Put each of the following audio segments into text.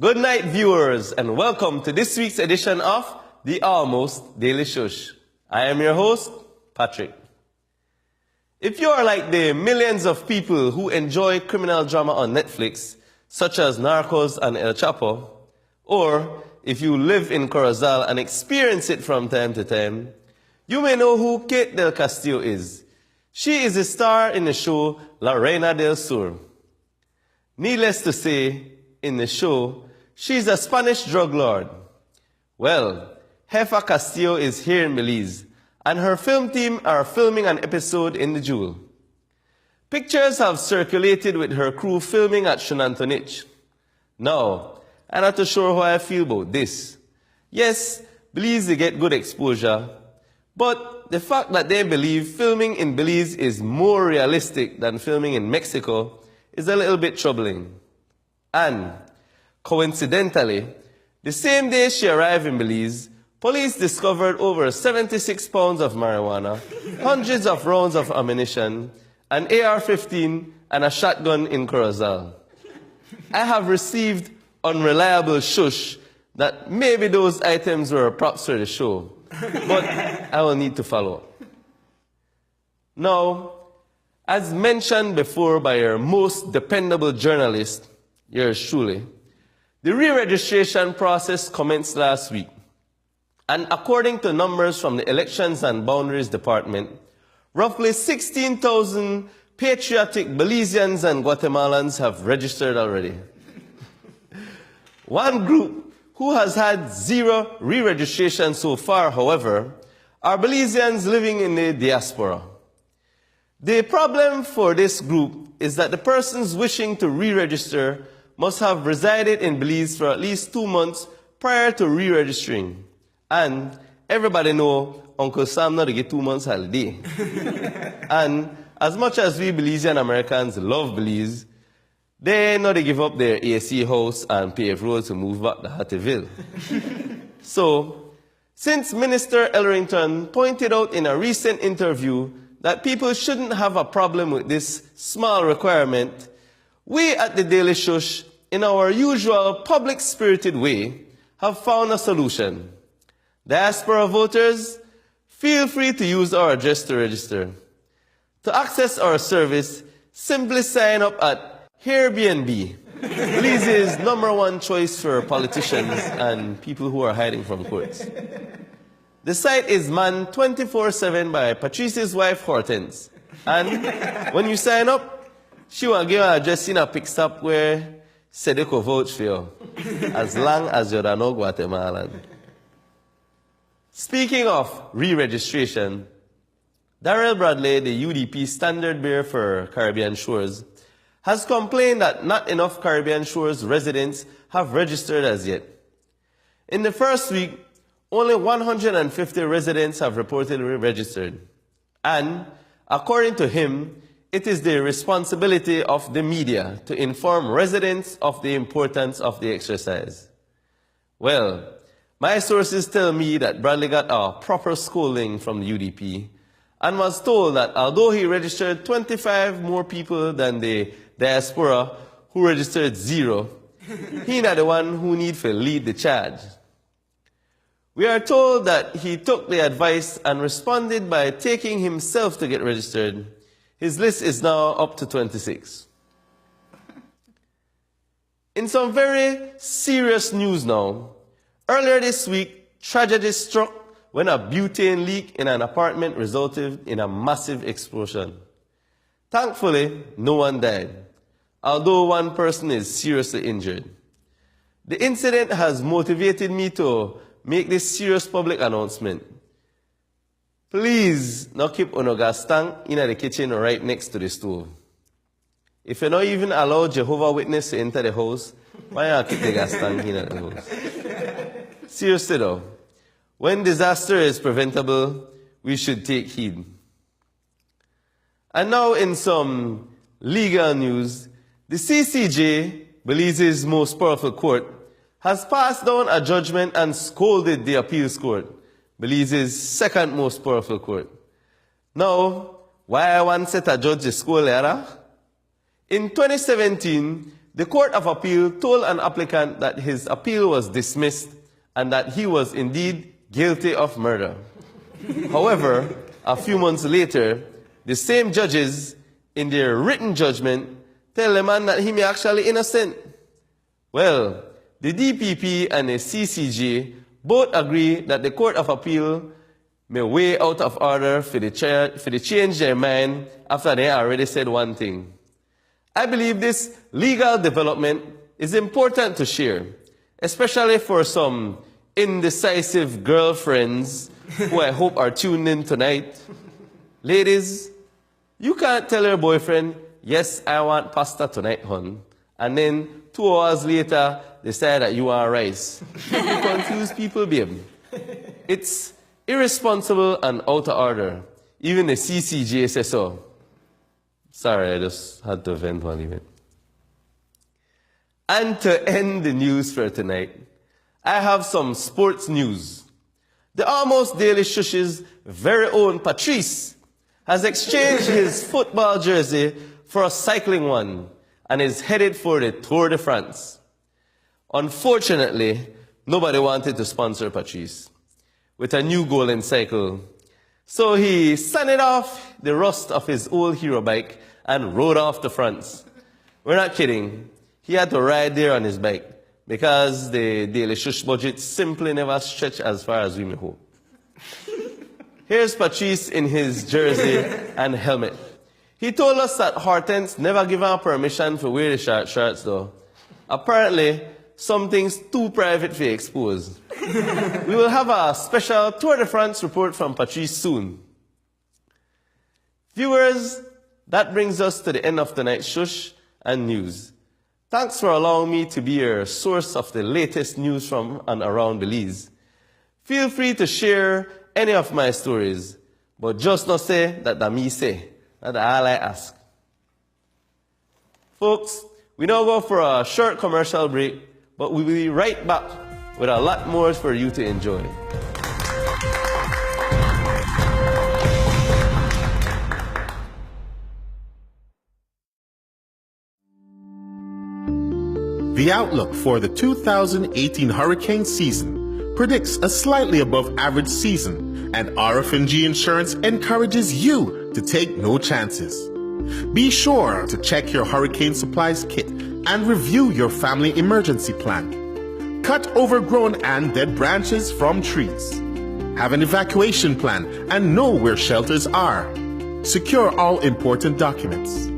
Good night, viewers, and welcome to this week's edition of the Almost Daily Shush. I am your host, Patrick. If you are like the millions of people who enjoy criminal drama on Netflix, such as Narcos and El Chapo, or if you live in Corozal and experience it from time to time, you may know who Kate del Castillo is. She is a star in the show La Reina del Sur. Needless to say, in the show, she's a Spanish drug lord. Well, Jefa Castillo is here in Belize, and her film team are filming an episode in the Jewel. Pictures have circulated with her crew filming at Shunantonich. Now, I'm not too sure how I feel about this. Yes, Belize they get good exposure, but the fact that they believe filming in Belize is more realistic than filming in Mexico is a little bit troubling. And, coincidentally, the same day she arrived in Belize, police discovered over 76 pounds of marijuana, hundreds of rounds of ammunition, an AR-15, and a shotgun in Corozal. I have received unreliable shush that maybe those items were props for the show, but I will need to follow up. Now, as mentioned before by your most dependable journalist, yours truly, the re-registration process commenced last week. And according to numbers from the Elections and Boundaries Department, roughly 16,000 patriotic Belizeans and Guatemalans have registered already. One group who has had zero re-registration so far, however, are Belizeans living in the diaspora. The problem for this group is that the persons wishing to re-register must have resided in Belize for at least 2 months prior to re-registering. And everybody know Uncle Sam not to get 2 months holiday. And as much as we Belizean Americans love Belize, they know they give up their AC house and paved roads to move back to Hattieville. So, since Minister Ellerington pointed out in a recent interview that people shouldn't have a problem with this small requirement, we at the Daily Shush, in our usual public-spirited way, have found a solution. Diaspora voters, feel free to use our address to register. To access our service, simply sign up at Airbnb, Belize's #1 choice for politicians and people who are hiding from courts. The site is manned 24/7 by Patrice's wife, Hortense. And when you sign up, she will give an address in a pick stop where Sedek will vote for you, as long as you're no Guatemalan. Speaking of re-registration, Darrell Bradley, the UDP standard bearer for Caribbean Shores, has complained that not enough Caribbean Shores residents have registered as yet. In the first week, only 150 residents have reportedly registered. And, according to him, it is the responsibility of the media to inform residents of the importance of the exercise. Well, my sources tell me that Bradley got a proper scolding from the UDP and was told that although he registered 25 more people than the diaspora who registered 0, he's not the one who need to lead the charge. We are told that he took the advice and responded by taking himself to get registered. His list is now up to 26. In some very serious news now, earlier this week, tragedy struck when a butane leak in an apartment resulted in a massive explosion. Thankfully, no one died, although one person is seriously injured. The incident has motivated me to make this serious public announcement. Please not keep on a gas tank in the kitchen right next to the stove. If you not even allow Jehovah's Witness to enter the house, why not keep the gas tank in the house? Seriously though, when disaster is preventable, we should take heed. And now in some legal news, the CCJ, Belize's most powerful court, has passed down a judgment and scolded the appeals court, Belize's second most powerful court. Now, why one set a judge scold the other? In 2017, The Court of Appeal told an applicant that his appeal was dismissed and that he was indeed guilty of murder. However, a few months later, the same judges, in their written judgment, tell the man that he may actually innocent. Well, the DPP and the CCJ both agree that the Court of Appeal may weigh out of order for the change their mind after they already said one thing. I believe this legal development is important to share, especially for some indecisive girlfriends who I hope are tuned in tonight. Ladies, you can't tell your boyfriend, yes, I want pasta tonight, hon, and then 2 hours later decide that you want rice. You confuse people, babe. It's irresponsible and out of order. Even the CCJ says so. Sorry, I just had to vent one event. And to end the news for tonight, I have some sports news. The Almost Daily Shush's very own Patrice has exchanged his football jersey for a cycling one and is headed for the Tour de France. Unfortunately, nobody wanted to sponsor Patrice with a new goal in cycle. So he sanded off the rust of his old hero bike and rode off to France. We're not kidding. He had to ride there on his bike because the Daily Shush budget simply never stretched as far as we may hope. Here's Patrice in his jersey and helmet. He told us that Hortense never give him permission to wear the short shorts though. Apparently, something's too private for exposed. We will have a special Tour de France report from Patrice soon. Viewers, that brings us to the end of tonight's Shush and news. Thanks for allowing me to be your source of the latest news from and around Belize. Feel free to share any of my stories, but just not say that me say. That's all I ask. Folks, we now go for a short commercial break, but we'll be right back with a lot more for you to enjoy. The outlook for the 2018 hurricane season predicts a slightly above average season, and RF&G Insurance encourages you to take no chances. Be sure to check your hurricane supplies kit and review your family emergency plan. Cut overgrown and dead branches from trees. Have an evacuation plan and know where shelters are. Secure all important documents.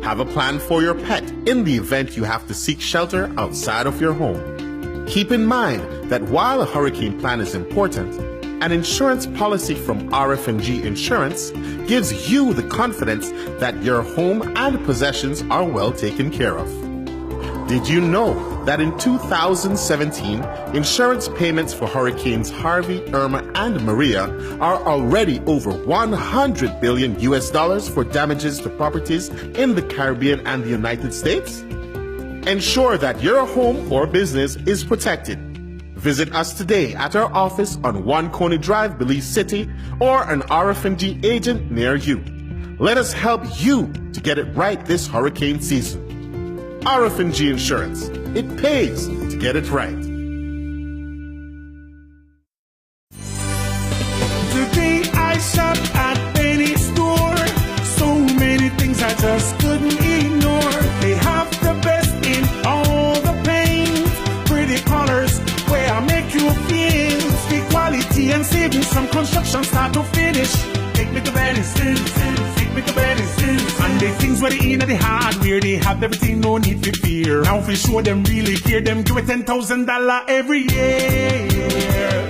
Have a plan for your pet in the event you have to seek shelter outside of your home. Keep in mind that while a hurricane plan is important, an insurance policy from RF&G Insurance gives you the confidence that your home and possessions are well taken care of. Did you know that in 2017, insurance payments for hurricanes Harvey, Irma, and Maria are already over $100 billion for damages to properties in the Caribbean and the United States? Ensure that your home or business is protected. Visit us today at our office on 1 Coney Drive, Belize City, or an RF&G agent near you. Let us help you to get it right this hurricane season. RF&G Insurance. It pays to get it right. Today I shop at Penny Store. So many things I just couldn't ignore. They have the best in all the paint. Pretty colors where I make you feel. The quality and savings from construction start to finish. Take me to Venice, take me to Venice. And the things where they in the hardware, they have everything, no need to fear. Now if we show them really care, them give it $10,000 every year.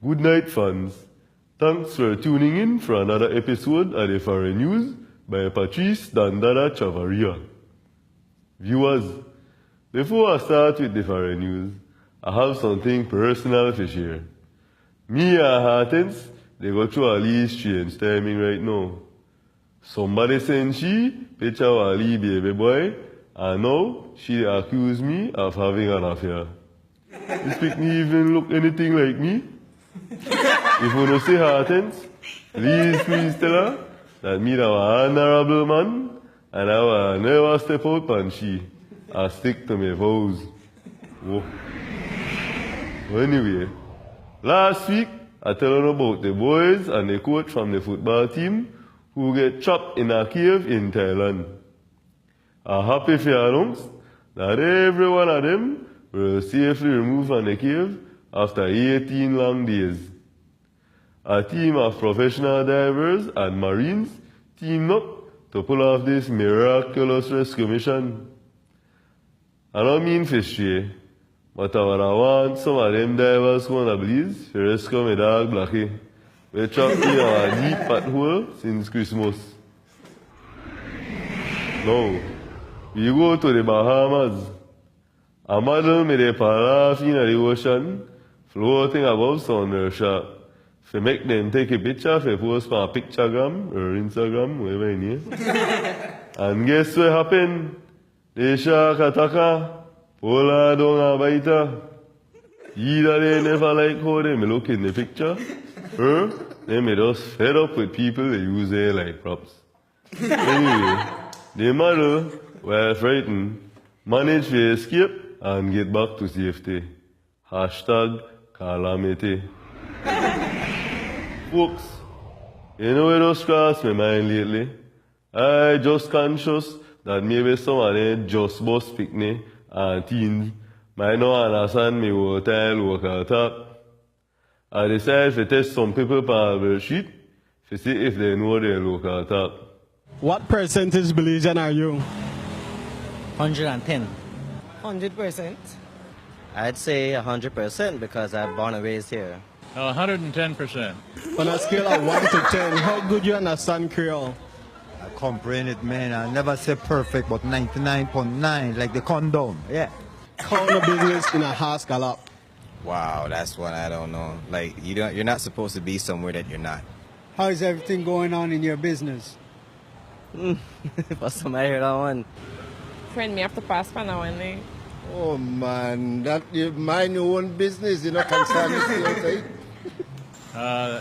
Good night, fans. Thanks for tuning in for another episode of the Foreign News by Patrice Dandara Chavaria. Viewers, before I start with the Foreign News, I have something personal to share. Me and Hortense, they go through a little strange timing right now. Somebody sent she picture of a little baby boy, and now she accuse me of having an affair. This pick me even look anything like me? If you don't say Hortense, please tell her that me that was an honorable man, and I will never step out on she. I stick to my vows. Whoa. Anyway, last week I tell you about the boys and the coach from the football team who get trapped in a cave in Thailand. I'm happy to announce that every one of them were safely removed from the cave after 18 long days. A team of professional divers and marines teamed up to pull off this miraculous rescue mission. I don't mean fish stray, but I want some of them divers who wanna belize to rescue my dog Blackie. We trapped in a deep pothole since Christmas. Now, we go to the Bahamas. A model made a paraffin in the ocean, floating above Sounder Shark. To make them take a picture, to post on Picturegram or Instagram, whatever you need. And guess what happened? The shark attack her, pull her down and bite her. Either they never like how they look in the picture, or they may just fed up with people they use there like props. Anyway, the model, while frightened, managed to escape and get back to safety. Hashtag calamity. Folks, you know what just crossed my mind lately? I just conscious that maybe some of them just bus picnic and teens might not understand me what I local talk. I decided to test some people on the sheet to see if they know their local talk. What percentage Belizean are you? 110. 100%. I'd say 100% because I'm born and raised here. 110%. On a scale of 1 to 10, how good you understand Creole? I comprehend it, man. I never say perfect, but 99.9, like the condom. Yeah. Count the business in a house gallop. Wow, that's one I don't know. Like, you're not supposed to be somewhere that you're not. How is everything going on in your business? First time I heard that one. Friend, me have to pass for now and then. Oh man, that you mind your own business, you know, concern yourself.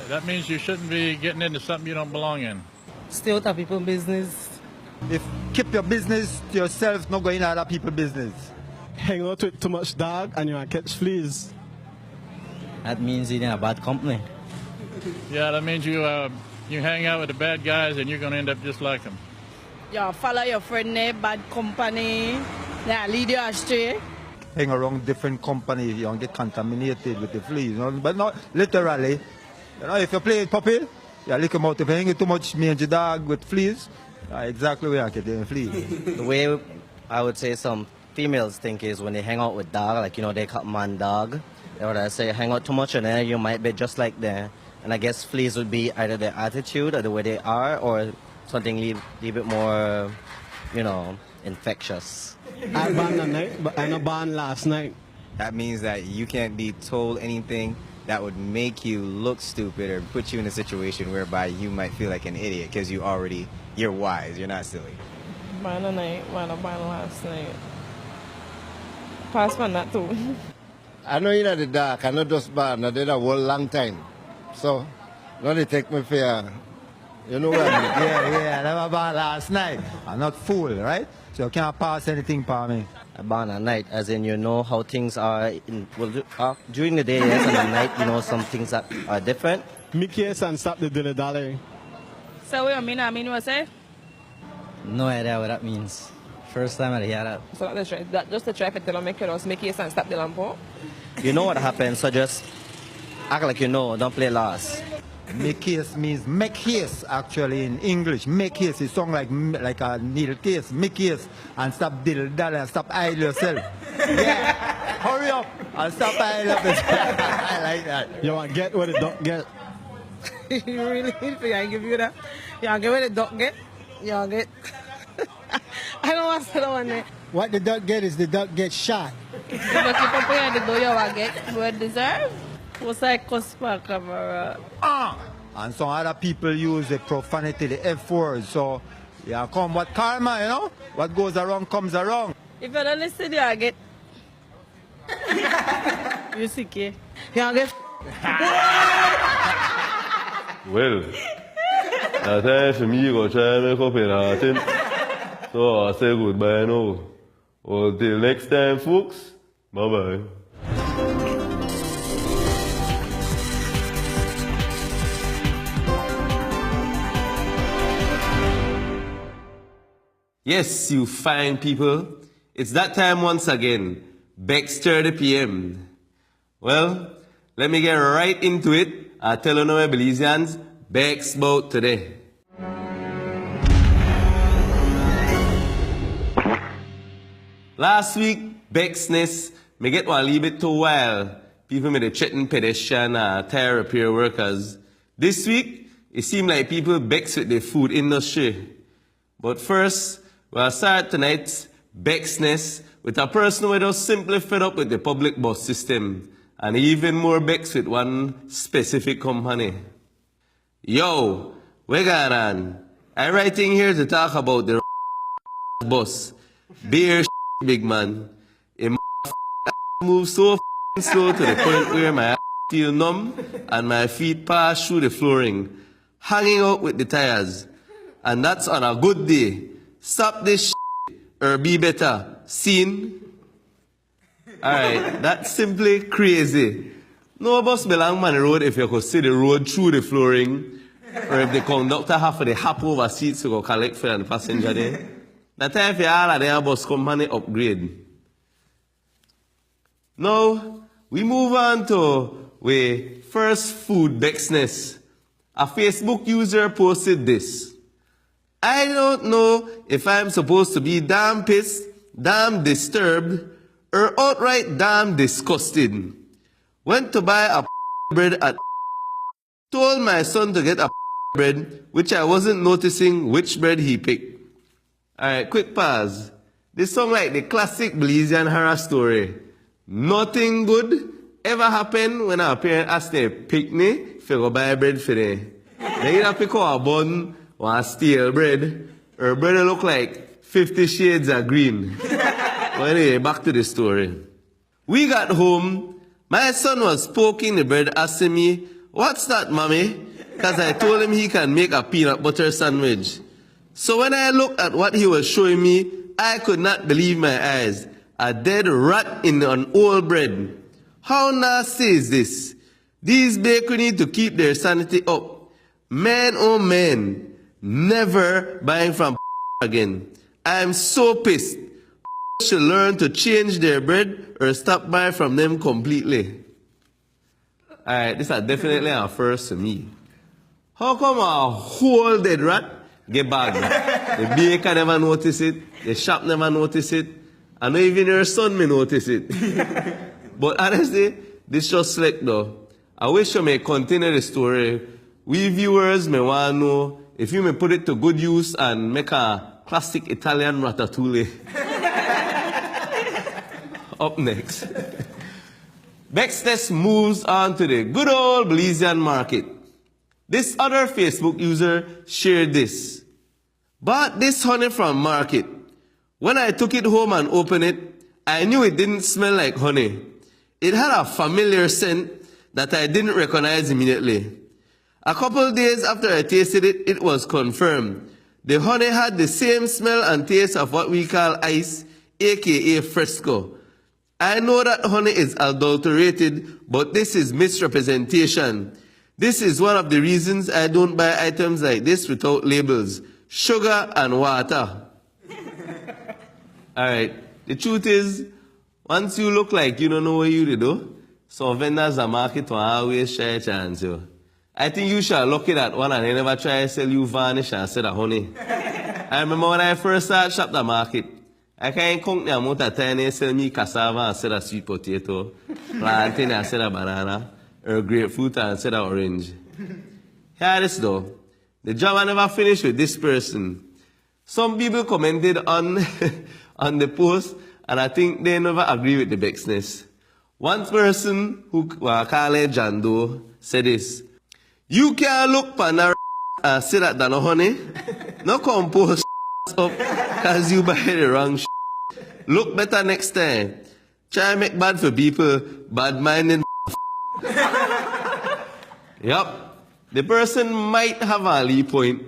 That means you shouldn't be getting into something you don't belong in. Stay out of people's business. If keep your business to yourself, not going out of people's business. Hang out with too much dog and you will catch fleas. That means you're in a bad company. Yeah, that means you hang out with the bad guys and you're going to end up just like them. You follow your friend there, bad company, they lead you astray. Hang around different companies, you don't get contaminated with the fleas, you know? But not literally. You know, if you play puppy, you lick them out. If you hang too much mangy dog with fleas, exactly where you get the fleas. The way I would say some females think is when they hang out with dog, like, you know, they call man dog. They would say hang out too much and then you might be just like them. And I guess fleas would be either their attitude or the way they are or something a little bit more, you know, infectious. I banned tonight, but I not banned last night. That means that you can't be told anything that would make you look stupid or put you in a situation whereby you might feel like an idiot because you're wise, you're not silly. Ban tonight, ban last night. Pass for that too. I know you're in the dark, I know just ban, I did a whole long time. So, now they take me fair. You know what I mean? Yeah, never bought last night. I'm not fool, right? So you can't pass anything for me. A ban at night, as in you know how things are during the day, yes, and at night, you know some things that are different. Make case and stop the dilly-dally. So what you mean? I mean what say? No idea what that means. First time I hear that. So that just to try to tell them make case and stop the lampo. You know what happens, so just act like you know, don't play last. Make case means make case actually in English. Make case, it sounds like a needle case. Make case and stop diddle dally and stop idle yourself. Yeah. Hurry up and stop piling up. I like that. You want to get what the duck get? You really need for you. I give you that. You want to get where the duck get? You want to get... I don't want to say that one there. What the duck get is the duck gets shot. But if you put the door, you want get what deserve. What's like customer camera? And some other people use the profanity, the F word. So, yeah, come what karma, you know? What goes around comes around. If you don't listen, you want get. You sick, eh? You want to get... Well, that's time for me to go try and make up in Harton. So I say goodbye now. Until next time, folks. Bye-bye. Yes, you fine people. It's that time once again. Bex:30 p.m. Well, let me get right into it. I tell you now, my Belizeans, Bex about today. Last week, Bexness, me get one leave it too while. People made a threaten pedestrian, tire repair workers. This week, it seemed like people Bex with the food industry. But first, we'll start tonight's Bexness with a person who was simply fed up with the public bus system, and even more Bex with one specific company. Yo, where going on? I'm writing here to talk about the bus. Beer big man. It moves so slow to the point where my feel numb and my feet pass through the flooring, hanging out with the tires. And that's on a good day. Stop this or be better. Seen? Alright, that's simply crazy. No bus belong on the road if you could see the road through the flooring, or if the conductor have to hop over seats to go collect for the passenger there. That time for all of their bus company upgrade. Now, we move on to the first food Bexness. A Facebook user posted this. I don't know if I'm supposed to be damn pissed, damn disturbed, or outright damn disgusted. Went to buy a bread at told my son to get a bread, which I wasn't noticing which bread he picked. Alright, quick pause. This sounds like the classic Belizean horror story. Nothing good ever happened when our parents asked them to pick me if you go buy bread for them. They either pick up a bun or a stale bread, or bread look like 50 shades of green. But anyway, back to the story. We got home. My son was poking the bread, asking me, "What's that, mommy?" Because I told him he can make a peanut butter sandwich. So when I looked at what he was showing me, I could not believe my eyes. A dead rat in an old bread. How nasty is this? These bakery need to keep their sanity up. Man, oh man, never buying from again. I'm so pissed. Should learn to change their bread or stop buying from them completely. Alright, this is definitely a first to me. How come a whole dead rat get bagged? The baker never notice it, the shop never notice it, and not even your son may notice it. But honestly, this just slick though. I wish you may continue the story. We viewers may want to know if you may put it to good use and make a classic Italian ratatouille. Up next. Bexness moves on to the good old Belizean market. This other Facebook user shared this. Bought this honey from market. When I took it home and opened it, I knew it didn't smell like honey. It had a familiar scent that I didn't recognize immediately. A couple days after I tasted it, it was confirmed. The honey had the same smell and taste of what we call ice, aka fresco. I know that honey is adulterated, but this is misrepresentation. This is one of the reasons I don't buy items like this without labels. Sugar and water. Alright, the truth is, once you look like you don't know what you do, some vendors at market will always try a chance. I think you should look at that one and they never try to sell you varnish instead of honey. I remember when I first started shop at the market, I can't count the amount of time they sell me cassava instead of sweet potato, plantain instead of banana, or grapefruit instead of orange. Hear this though. The job I never finished with this person. Some people commented on, on the post, and I think they never agree with the Bexness. One person who called John Doe said this: "You can't look pan and say that no honey. No compose up because you buy the wrong shit. Look better next time. Try and make bad for people, bad minded." Yup. The person might have a lead point,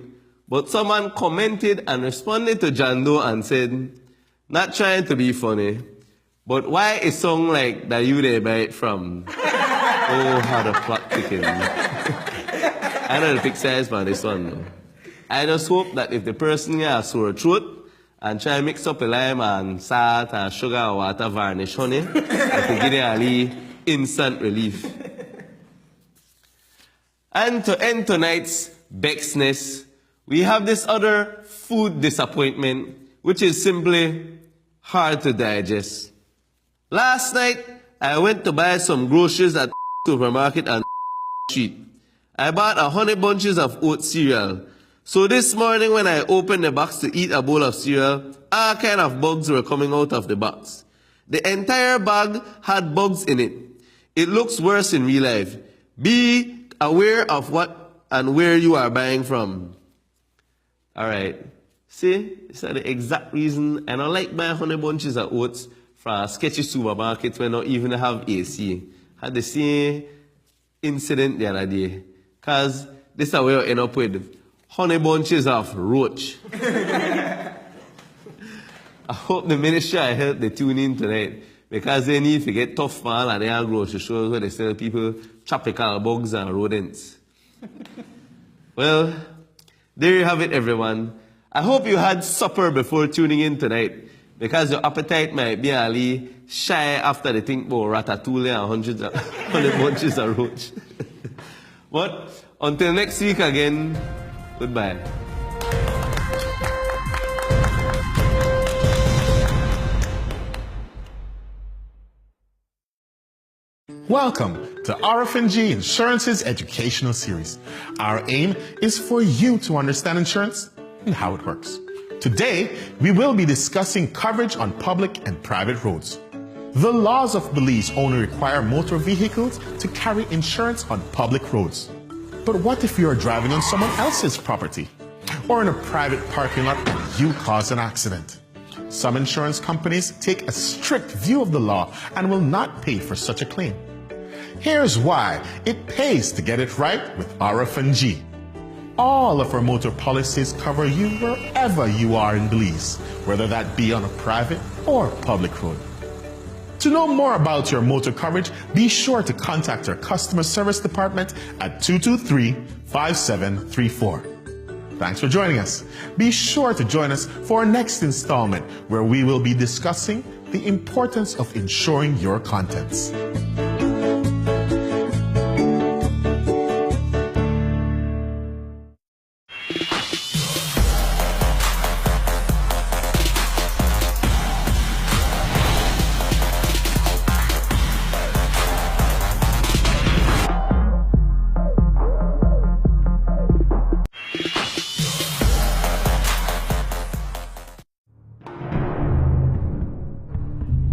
but someone commented and responded to John Doe and said, "Not trying to be funny, but why a song like that you there buy it from?" Oh, how the plot thickens. I know the pick size for this one though. I just hope that if the person has a sore throat and try to mix up a lime and salt and sugar or water varnish honey, that will give them a little instant relief. And to end tonight's Bexness, we have this other food disappointment, which is simply hard to digest. Last night, I went to buy some groceries at the supermarket on street. I bought 100 bunches of oat cereal. So this morning when I opened the box to eat a bowl of cereal, all kind of bugs were coming out of the box. The entire bag had bugs in it. It looks worse in real life. Be aware of what and where you are buying from. Alright. See, it's the exact reason I don't like buying 100 bunches of oats from a sketchy supermarket where not even have AC. Had the same incident the other day. Because this is how we'll end up with 100 bunches of roach. I hope the Ministry of Health they tune in tonight, because they need to get tough man and they have grocery stores where they sell people tropical bugs and rodents. Well, there you have it, everyone. I hope you had supper before tuning in tonight, because your appetite might be a little shy after they think about ratatouille and 100 bunches of roach. But until next week again, goodbye. Welcome to RFNG Insurance's educational series. Our aim is for you to understand insurance and how it works. Today, we will be discussing coverage on public and private roads. The laws of Belize only require motor vehicles to carry insurance on public roads. But what if you are driving on someone else's property or in a private parking lot and you cause an accident? Some insurance companies take a strict view of the law and will not pay for such a claim. Here's why it pays to get it right with RFNG. All of our motor policies cover you wherever you are in Belize, whether that be on a private or public road. To know more about your motor coverage, be sure to contact our customer service department at 223-5734. Thanks for joining us. Be sure to join us for our next installment, where we will be discussing the importance of insuring your contents.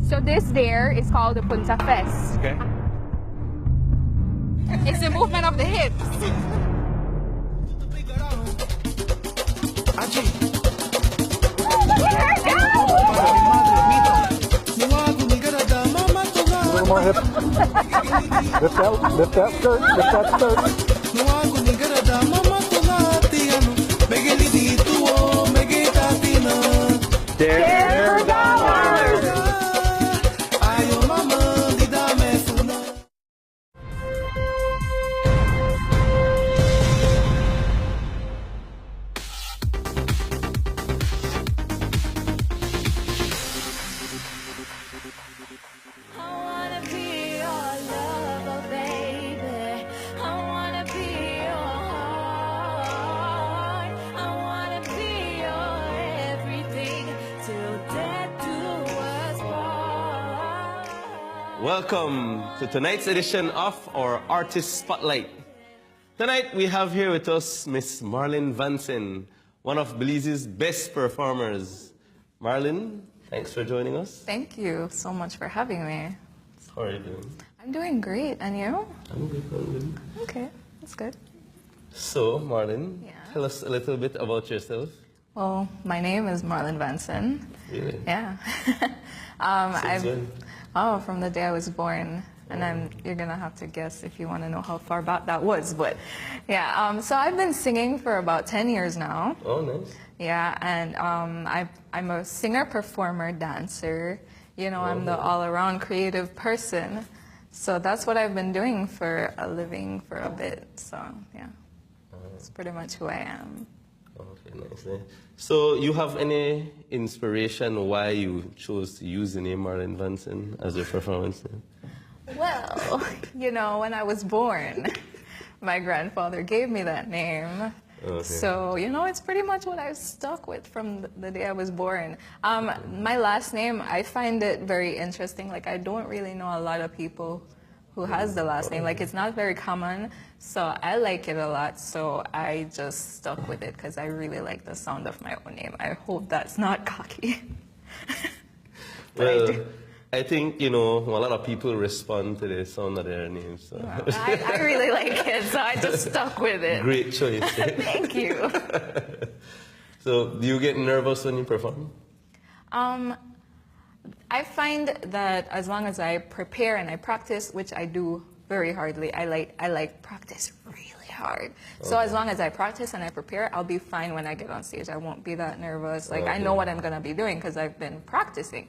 So this there is called the Punta Fest. Okay. It's the movement of the hips. A little more hip. Lift that skirt, lift that skirt. Dare dollars. Till Welcome to tonight's edition of our Artist Spotlight. Tonight we have here with us Miss Marlene Vanson, one of Belize's best performers. Marlene, thanks for joining us. Thank you so much for having me. How are you doing? I'm doing great, and you? I'm good. Okay, that's good. So, Marlene, tell us a little bit about yourself. Well, my name is Marlene Vanson. Really? Yeah. Since when? Oh, from the day I was born. And you're gonna have to guess if you want to know how far back that was. But yeah, so I've been singing for about 10 years now. Oh, nice. Yeah, and I'm a singer, performer, dancer. You know, I'm the all-around creative person. So that's what I've been doing for a living for a bit. So yeah, that's pretty much who I am. Okay, nice. So you have any inspiration why you chose to use the name Marlene Vanson as your performance name? Well, you know, when I was born, my grandfather gave me that name. Okay. So, you know, it's pretty much what I've stuck with from the day I was born. My last name, I find it very interesting. Like, I don't really know a lot of people who has the last name. Like, it's not very common, so I like it a lot. So I just stuck with it because I really like the sound of my own name. I hope that's not cocky. Well, I think, you know, a lot of people respond to the sound of their names. So. Well, I really like it, so I just stuck with it. Great choice. Thank you. So, do you get nervous when you perform? I find that as long as I prepare and I practice, which I do very hardly, I like practice really hard. So as long as I practice and I prepare, I'll be fine when I get on stage. I won't be that nervous. Like, I know what I'm gonna be doing because I've been practicing.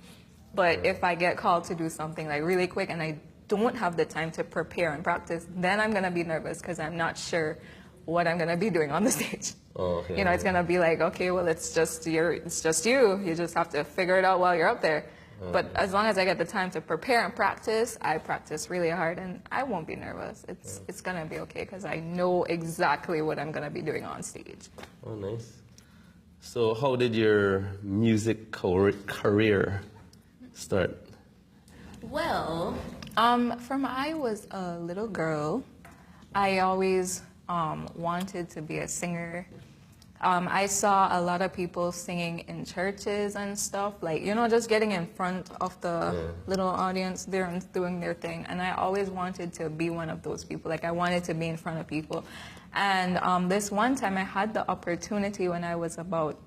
But if I get called to do something like really quick and I don't have the time to prepare and practice, then I'm gonna be nervous because I'm not sure what I'm gonna be doing on the stage. Okay. You know, it's gonna be like, okay, well, it's just you. You just have to figure it out while you're up there. But as long as I get the time to prepare and practice, I practice really hard and I won't be nervous. It's gonna be okay because I know exactly what I'm gonna be doing on stage. Oh, nice. So how did your music career start? Well, from I was a little girl, I always wanted to be a singer. I saw a lot of people singing in churches and stuff, like, you know, just getting in front of the little audience there and doing their thing. And I always wanted to be one of those people. Like, I wanted to be in front of people. And this one time I had the opportunity when I was about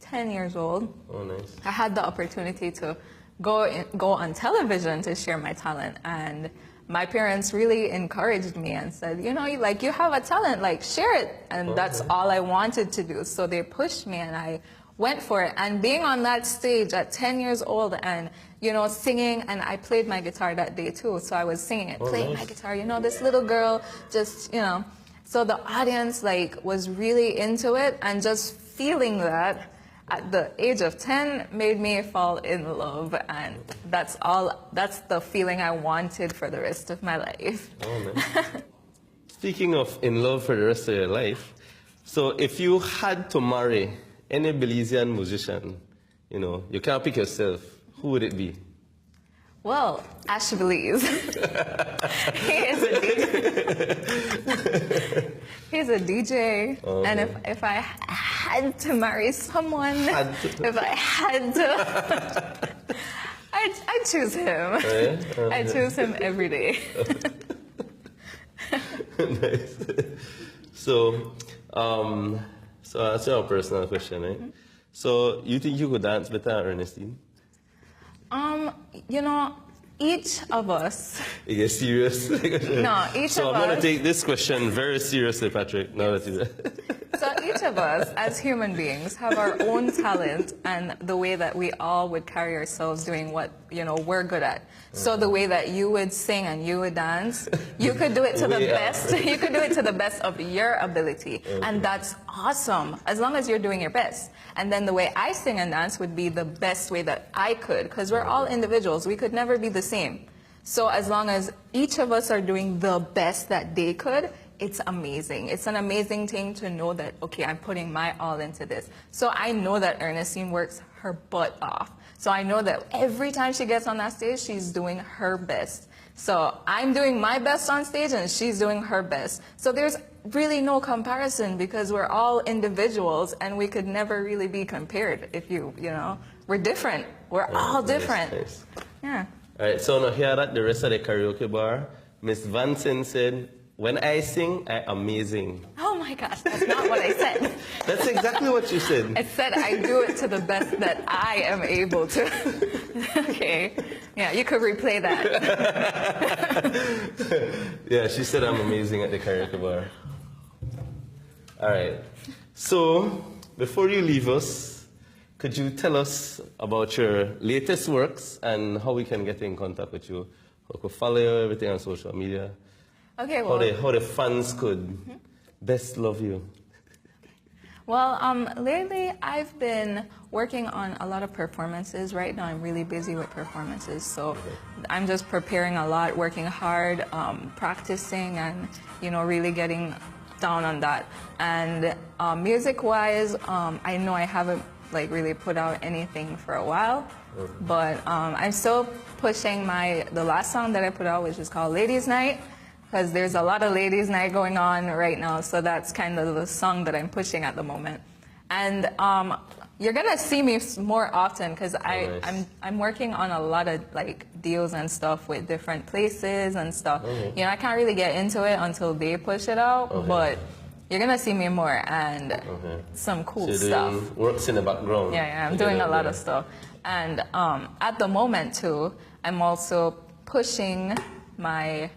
10 years old. Oh, nice. I had the opportunity to go on television to share my talent. And my parents really encouraged me and said, you know, like, you have a talent, like, share it. And that's all I wanted to do. So they pushed me and I went for it. And being on that stage at 10 years old and, you know, singing, and I played my guitar that day too. So I was singing and playing my guitar, you know, this little girl just, you know. So the audience, like, was really into it, and just feeling that at the age of 10 made me fall in love, and that's the feeling I wanted for the rest of my life. Oh, man. Speaking of in love for the rest of your life, so if you had to marry any Belizean musician, you know, you can't pick yourself, who would it be? Well, Ash Belize. He's a DJ, and if I had to marry someone, if I had to, I'd choose him. I choose him every day. Nice. So, that's your personal question, right? So, you think you could dance better than Ernestine? You know, each of us. It gets serious. No, each of us. So I'm going to take this question very seriously, Patrick. Now that you. So each of us, as human beings, have our own talent and the way that we all would carry ourselves doing what, you know, we're good at. So the way that you would sing and you would dance, you could do it to the best. You could do it to the best of your ability. And that's awesome, as long as you're doing your best. And then the way I sing and dance would be the best way that I could, because we're all individuals. We could never be the same. So as long as each of us are doing the best that they could, it's amazing. It's an amazing thing to know that, okay, I'm putting my all into this. So I know that Ernestine works her butt off. So I know that every time she gets on that stage, she's doing her best. So I'm doing my best on stage and she's doing her best. So there's really no comparison because we're all individuals and we could never really be compared if you know, we're different. We're all different. Nice. Yeah. All right, so now here at the rest of the karaoke bar, Miss Vanson said, when I sing, I'm amazing. Oh my gosh, that's not what I said. That's exactly what you said. I said I do it to the best that I am able to. Okay. Yeah, you could replay that. Yeah, she said I'm amazing at the karaoke bar. All right. So, before you leave us, could you tell us about your latest works and how we can get in contact with you? How we could follow you, everything on social media? Okay, well, how the fans could best love you. Well, lately I've been working on a lot of performances. Right now I'm really busy with performances, so I'm just preparing a lot, working hard, practicing, and really getting down on that. And music-wise, I know I haven't really put out anything for a while, but I'm still pushing the last song that I put out, which is called Ladies Night, because there's a lot of ladies' night going on right now, so that's kind of the song that I'm pushing at the moment. And you're gonna see me more often because I'm working on a lot of deals and stuff with different places and stuff. I can't really get into it until they push it out, but you're gonna see me more and some cool stuff. Works in the background. Yeah, I'm doing a lot of stuff. And at the moment too, I'm also pushing my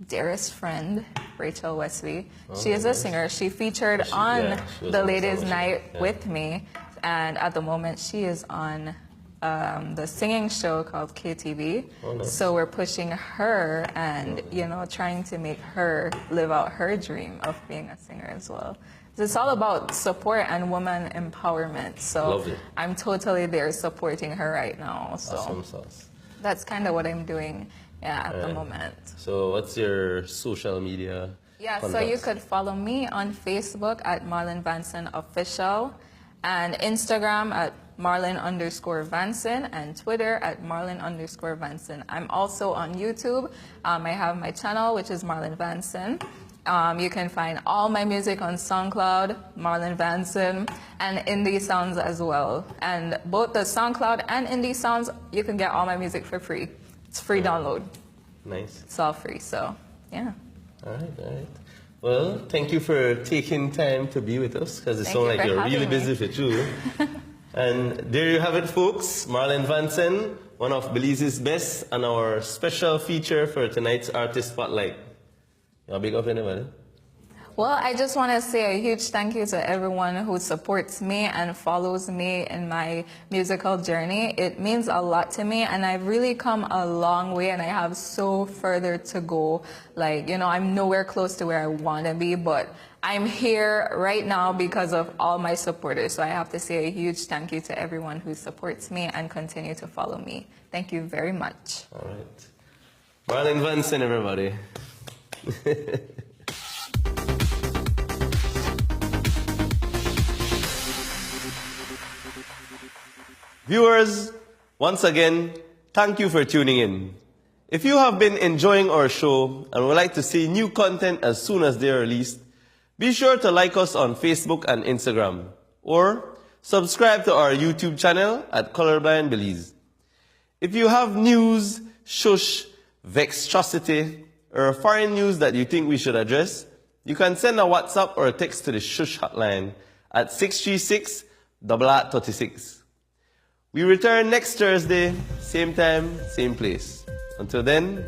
dearest friend, Rachel Wesley. She is a singer. She featured on the Ladies' Night with me, and at the moment she is on the singing show called KTV. So we're pushing her and trying to make her live out her dream of being a singer as well. It's all about support and woman empowerment. So I'm totally there supporting her right now. So awesome sauce. That's kind of what I'm doing. Yeah, at the moment. So what's your social media? Yeah, so you could follow me on Facebook at Marlon Vanson Official, and Instagram at Marlon_Vanson, and Twitter at Marlon_Vanson. I'm also on YouTube. I have my channel, which is Marlon Vanson. You can find all my music on SoundCloud, Marlon Vanson, and Indie Sounds as well. And both the SoundCloud and Indie Sounds, you can get all my music for free. It's free download. Nice. It's all free, so yeah. All right. Well, thank you for taking time to be with us, because it sounds like you're really busy for you. And there you have it, folks. Marlon Vanson, one of Belize's best, and our special feature for tonight's Artist Spotlight. You want to big up anybody? Well, I just want to say a huge thank you to everyone who supports me and follows me in my musical journey. It means a lot to me, and I've really come a long way, and I have so further to go. I'm nowhere close to where I want to be, but I'm here right now because of all my supporters. So I have to say a huge thank you to everyone who supports me and continue to follow me. Thank you very much. All right. Marlon Vanson, everybody. Viewers, once again, thank you for tuning in. If you have been enjoying our show and would like to see new content as soon as they are released, be sure to like us on Facebook and Instagram, or subscribe to our YouTube channel at Colorblind Belize. If you have news, shush, vextrosity, or foreign news that you think we should address, you can send a WhatsApp or a text to the Shush hotline at 636-8836. We return next Thursday, same time, same place. Until then,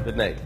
good night.